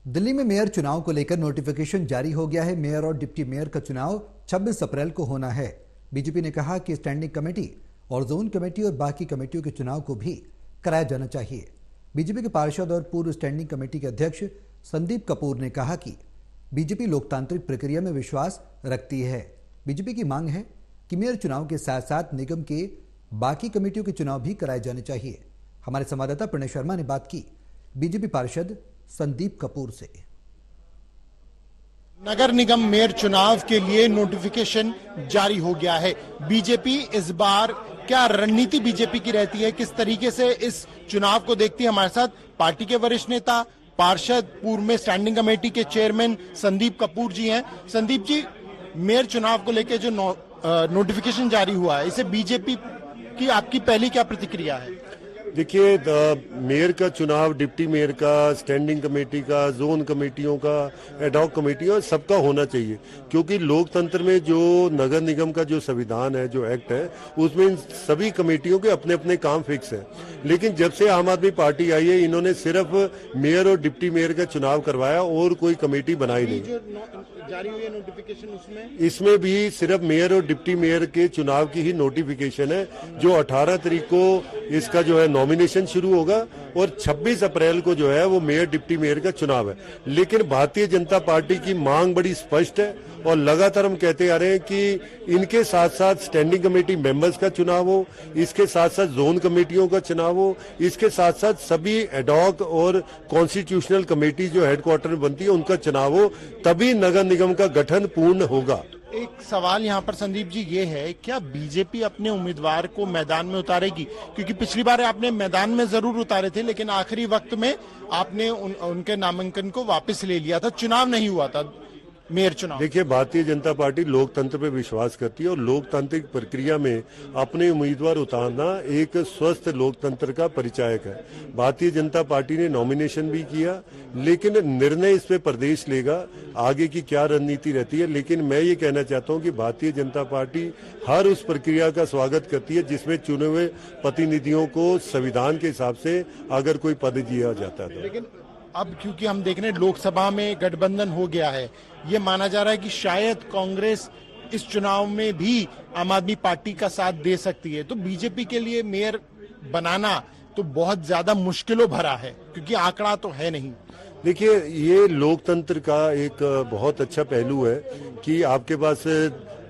दिल्ली में मेयर चुनाव को लेकर नोटिफिकेशन जारी हो गया है। मेयर और डिप्टी मेयर का चुनाव 26 अप्रैल को होना है। बीजेपी ने कहा कि स्टैंडिंग कमेटी और जोन कमेटी और बाकी कमेटियों के चुनाव को भी कराया जाना चाहिए। बीजेपी के पार्षद और पूर्व स्टैंडिंग कमेटी के अध्यक्ष संदीप कपूर ने कहा कि बीजेपी लोकतांत्रिक प्रक्रिया में विश्वास रखती है। बीजेपी की मांग है कि मेयर चुनाव के साथ साथ निगम के बाकी कमेटियों के चुनाव भी कराए जाने चाहिए। हमारे संवाददाता प्रणय शर्मा ने बात की बीजेपी पार्षद संदीप कपूर से। नगर निगम मेयर चुनाव के लिए नोटिफिकेशन जारी हो गया है। बीजेपी इस बार क्या रणनीति बीजेपी की रहती है, किस तरीके से इस चुनाव को देखती है, हमारे साथ पार्टी के वरिष्ठ नेता पार्षद पूर्व में स्टैंडिंग कमेटी के चेयरमैन संदीप कपूर जी हैं। संदीप जी, मेयर चुनाव को लेकर जो नोटिफिकेशन जारी हुआ है, इसे बीजेपी की आपकी पहली क्या प्रतिक्रिया है? देखिए, मेयर का चुनाव डिप्टी मेयर का, स्टैंडिंग कमेटी का, जोन कमेटियों का, एडॉक कमेटियों, सबका होना चाहिए, क्योंकि लोकतंत्र में जो नगर निगम का जो संविधान है, जो एक्ट है, उसमें इन सभी कमेटियों के अपने अपने काम फिक्स है। लेकिन जब से आम आदमी पार्टी आई है, इन्होंने सिर्फ मेयर और डिप्टी मेयर का चुनाव करवाया और कोई कमेटी बनाई नहीं। जो जारी हुई है नोटिफिकेशन, इसमें भी सिर्फ मेयर और डिप्टी मेयर के चुनाव की ही नोटिफिकेशन है, जो 18 तारीख को इसका जो है नॉमिनेशन शुरू होगा और 26 अप्रैल को जो है वो मेयर डिप्टी मेयर का चुनाव है। लेकिन भारतीय जनता पार्टी की मांग बड़ी स्पष्ट है और लगातार हम कहते आ रहे हैं कि इनके साथ साथ स्टैंडिंग कमेटी मेंबर्स का चुनाव हो, इसके साथ साथ जोन कमेटियों का चुनाव हो, इसके साथ साथ सभी एडॉक और कॉन्स्टिट्यूशनल कमेटी जो हेडक्वार्टर में बनती है उनका चुनाव हो, तभी नगर निगम का गठन पूर्ण होगा। एक सवाल यहाँ पर संदीप जी ये है, क्या बीजेपी अपने उम्मीदवार को मैदान में उतारेगी? क्योंकि पिछली बार आपने मैदान में जरूर उतारे थे, लेकिन आखिरी वक्त में आपने उनके नामांकन को वापस ले लिया था, चुनाव नहीं हुआ था मेयर चुनाव। देखिए, भारतीय जनता पार्टी लोकतंत्र पे विश्वास करती है और लोकतांत्रिक प्रक्रिया में अपने उम्मीदवार उतारना एक स्वस्थ लोकतंत्र का परिचायक है। भारतीय जनता पार्टी ने नॉमिनेशन भी किया, लेकिन निर्णय इस पे प्रदेश लेगा आगे की क्या रणनीति रहती है। लेकिन मैं ये कहना चाहता हूँ कि भारतीय जनता पार्टी हर उस प्रक्रिया का स्वागत करती है जिसमें चुने हुए प्रतिनिधियों को संविधान के हिसाब से अगर कोई पद दिया जाता है। लेकिन अब क्योंकि हम देख रहे हैं लोकसभा में गठबंधन हो गया है, ये माना जा रहा है कि शायद कांग्रेस इस चुनाव में भी आम आदमी पार्टी का साथ दे सकती है, तो बीजेपी के लिए मेयर बनाना तो बहुत ज्यादा मुश्किलों भरा है, क्योंकि आंकड़ा तो है नहीं। देखिए, ये लोकतंत्र का एक बहुत अच्छा पहलू है कि आपके पास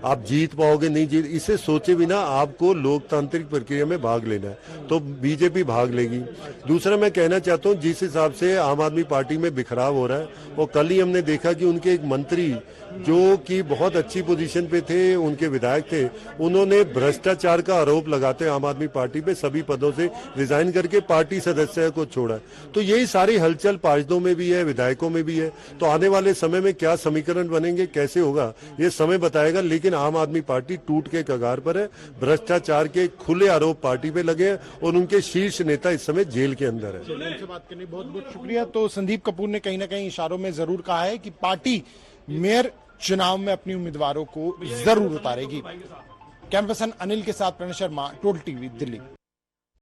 आप जीत पाओगे नहीं जीत, इसे सोचे बिना आपको लोकतांत्रिक प्रक्रिया में भाग लेना है, तो बीजेपी भाग लेगी। दूसरा मैं कहना चाहता हूं, जिस हिसाब से आम आदमी पार्टी में बिखराव हो रहा है, और कल ही हमने देखा कि उनके एक मंत्री जो कि बहुत अच्छी पोजीशन पे थे, उनके विधायक थे, उन्होंने भ्रष्टाचार का आरोप लगाते आम आदमी पार्टी पे सभी पदों से रिजाइन करके पार्टी सदस्य को छोड़ा। तो यही सारी हलचल पार्षदों में भी है, विधायकों में भी है। तो आने वाले समय में क्या समीकरण बनेंगे, कैसे होगा, ये समय बताएगा। लेकिन आम आदमी पार्टी टूट के कगार पर है, भ्रष्टाचार के खुले आरोप पार्टी पे लगे हैं और उनके शीर्ष नेता इस समय जेल के अंदर है। उनसे बात करने बहुत बहुत शुक्रिया। तो संदीप कपूर ने कहीं ना कहीं इशारों में जरूर कहा है कि पार्टी मेयर चुनाव में अपनी उम्मीदवारों को जरूर उतारेगी। कैमरा पर्सन अनिल के साथ प्रणय शर्मा, टोटल टीवी, दिल्ली।